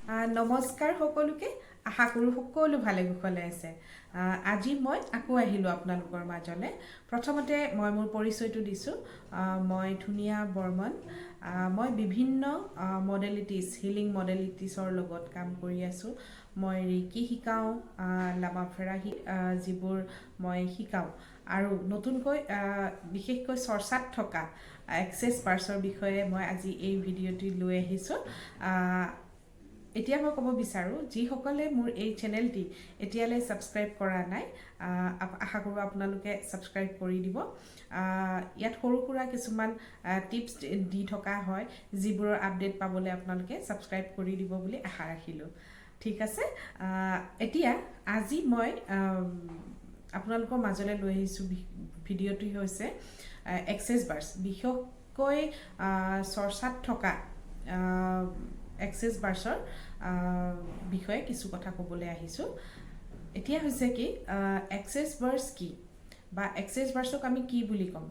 নমস্কাৰ সকলোকে আশা কৰোঁ সকলো ভালে কুশলে আছে আজি মই আকৌ আহিলোঁ আপোনালোকৰ মাজলৈ প্ৰথমতে মই মোৰ পৰিচয়টো দিছোঁ মই ধুনীয়া বৰ্মন মই বিভিন্ন মডেলিটিছ হিলিং মডেলিটিছৰ লগত কাম কৰি আছোঁ মই ৰেকি শিকাওঁ লামাফেৰা যিবোৰ মই শিকাওঁ আৰু নতুনকৈ বিশেষকৈ চৰ্চাত থকা এক্সেছ বাৰ্ছৰ বিষয়ে মই আজি এই ভিডিঅ'টি লৈ আহিছোঁ এতিয়া মই ক'ব বিচাৰোঁ যিসকলে মোৰ এই চেনেলটি এতিয়ালৈ ছাবস্ক্ৰাইব কৰা নাই আশা কৰোঁ আপোনালোকে ছাবস্ক্ৰাইব কৰি দিব ইয়াত সৰু সুৰা কিছুমান টিপছ দি থকা হয় যিবোৰৰ আপডেট পাবলৈ আপোনালোকে ছাবস্ক্ৰাইব কৰি দিব বুলি আশা ৰাখিলোঁ ঠিক আছে এতিয়া আজি মই আপোনালোকৰ মাজলৈ লৈ আহিছোঁ ভিডিঅ'টি হৈছে এক্সেছ বাৰ্ছ বিশেষকৈ চৰ্চাত থকা এক্সেছ বাৰ্ছৰ বিষয়ে কিছু কথা ক'বলৈ আহিছোঁ এতিয়া হৈছে কি এক্সেছ বাৰ্ছ কি বা এক্সেছ বাৰ্ছক আমি কি বুলি ক'ম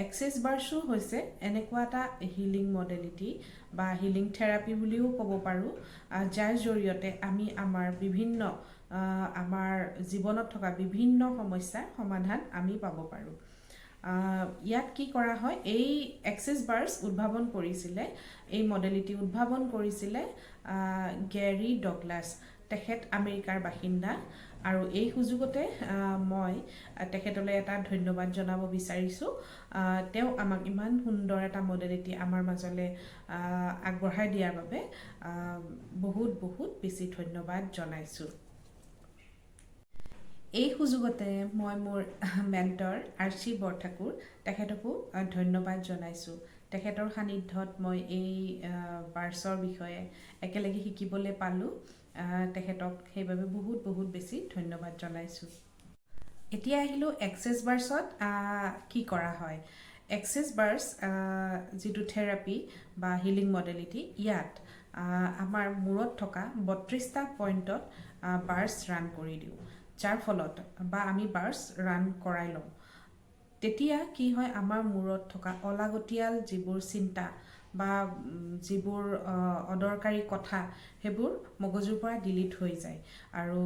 এক্সেছ বাৰ্ছো হৈছে এনেকুৱা এটা হিলিং মডেলিটি বা হিলিং থেৰাপি বুলিও ক'ব পাৰোঁ যাৰ জৰিয়তে আমি আমাৰ বিভিন্ন আমাৰ জীৱনত থকা বিভিন্ন সমস্যাৰ সমাধান আমি পাব পাৰোঁ ইয়াত কি কৰা হয় এই এক্সেছ বাৰ্ছ উদ্ভাৱন কৰিছিলে এই মডেলিটি উদ্ভাৱন কৰিছিলে গেৰী ডগলাছ তেখেত আমেৰিকাৰ বাসিন্দা আৰু এই সুযোগতে মই তেখেতলৈ এটা ধন্যবাদ জনাব বিচাৰিছোঁ তেওঁ আমাক ইমান সুন্দৰ এটা মডেলিটি আমাৰ মাজলৈ আগবঢ়াই দিয়াৰ বাবে বহুত বহুত বেছি ধন্যবাদ জনাইছোঁ এই সুযোগতে মই মোৰ মেণ্টৰ আৰ্চি বৰঠাকুৰ তেখেতকো ধন্যবাদ জনাইছোঁ তেখেতৰ সান্নিধ্যত মই এই বাৰ্ছৰ বিষয়ে একেলগে শিকিবলৈ পালোঁ তেখেতক সেইবাবে বহুত বহুত বেছি ধন্যবাদ জনাইছোঁ এতিয়া আহিলোঁ এক্সেছ বাৰ্ছত কি কৰা হয় এক্সেছ বাৰ্ছ যিটো থেৰাপি বা হিলিং মডেলিটি ইয়াত আমাৰ মূৰত থকা 32টা পইণ্টত বাৰ্ছ ৰান কৰি দিওঁ যাৰ ফলত বা আমি বাৰ্ছ ৰান কৰাই লওঁ তেতিয়া কি হয় আমাৰ মূৰত থকা অলাগতিয়াল যিবোৰ চিন্তা বা যিবোৰ অদৰকাৰী কথা সেইবোৰ মগজুৰ পৰা ডিলিট হৈ যায় আৰু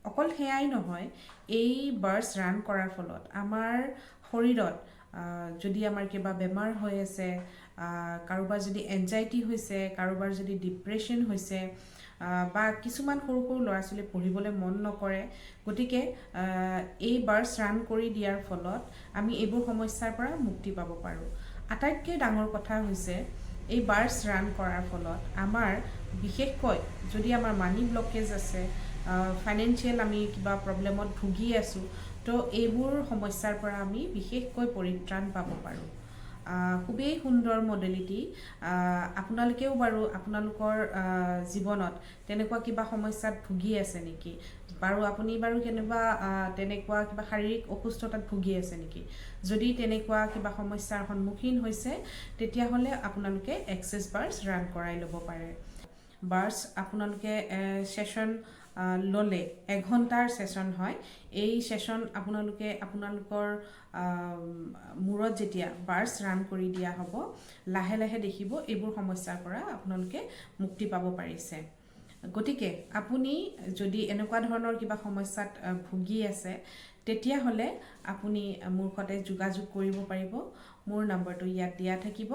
অকল সেয়াই নহয় এই বাৰ্ছ ৰান কৰাৰ ফলত আমাৰ শৰীৰত যদি আমাৰ কিবা বেমাৰ হৈ আছে কাৰোবাৰ যদি এনজাইটি হৈছে কাৰোবাৰ যদি ডিপ্ৰেশ্যন হৈছে বা কিছুমান সৰু সৰু ল'ৰা ছোৱালী পঢ়িবলৈ মন নকৰে গতিকে এই বাৰ্ছ ৰান কৰি দিয়াৰ ফলত আমি এইবোৰ সমস্যাৰ পৰা মুক্তি পাব পাৰোঁ আটাইতকৈ ডাঙৰ কথা হৈছে এই বাৰ্ছ ৰান কৰাৰ ফলত আমাৰ বিশেষকৈ যদি আমাৰ মানি ব্লকেজ আছে ফাইনেন্সিয়েল আমি কিবা প্ৰব্লেমত ভুগি আছোঁ তো এইবোৰ সমস্যাৰ পৰা আমি বিশেষকৈ পৰিত্ৰাণ পাব পাৰোঁ খুবেই সুন্দৰ মডেলিটি আপোনালোকেও বাৰু আপোনালোকৰ জীৱনত তেনেকুৱা কিবা সমস্যাত ভুগি আছে নেকি বাৰু আপুনি বাৰু তেনেকুৱা কিবা শাৰীৰিক অসুস্থতাত ভুগি আছে নেকি যদি তেনেকুৱা কিবা সমস্যাৰ সন্মুখীন হৈছে তেতিয়াহ'লে আপোনালোকে এক্সেছ বাৰ্ছ ৰান কৰাই ল'ব পাৰে বাৰ্ছ আপোনালোকে ছেশ্যন ল'লে 1 ঘণ্টাৰ ছেশ্যন হয় এই ছেশ্যন আপোনালোকে আপোনালোকৰ মূৰত যেতিয়া বাৰ্ছ ৰান কৰি দিয়া হ'ব লাহে লাহে দেখিব এইবোৰ সমস্যাৰ পৰা আপোনালোকে মুক্তি পাব পাৰিছে গতিকে আপুনি যদি এনেকুৱা ধৰণৰ কিবা সমস্যাত ভুগি আছে তেতিয়াহ'লে আপুনি মোৰ সৈতে যোগাযোগ কৰিব পাৰিব মোৰ নম্বৰটো ইয়াত দিয়া থাকিব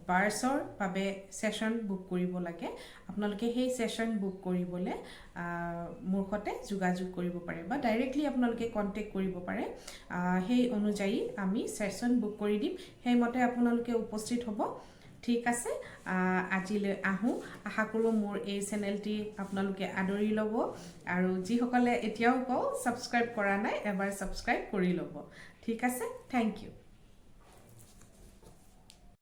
বাৰ্ছৰ বাবে ছেশ্যন বুক কৰিব লাগে আপোনালোকে সেই ছেশ্যন বুক কৰিবলৈ মোৰ সৈতে যোগাযোগ কৰিব পাৰে বা ডাইৰেক্টলি আপোনালোকে কণ্টেক্ট কৰিব পাৰে সেই অনুযায়ী আমি ছেশ্যন বুক কৰি দিম সেইমতে আপোনালোকে উপস্থিত হ'ব ঠিক আছে আজিলৈ আহোঁ আশা কৰোঁ মোৰ এই চেনেলটি আপোনালোকে আদৰি ল'ব আৰু যিসকলে এতিয়াও ছাবস্ক্ৰাইব কৰা নাই এবাৰ ছাবস্ক্ৰাইব কৰি ল'ব ঠিক আছে থেংক ইউ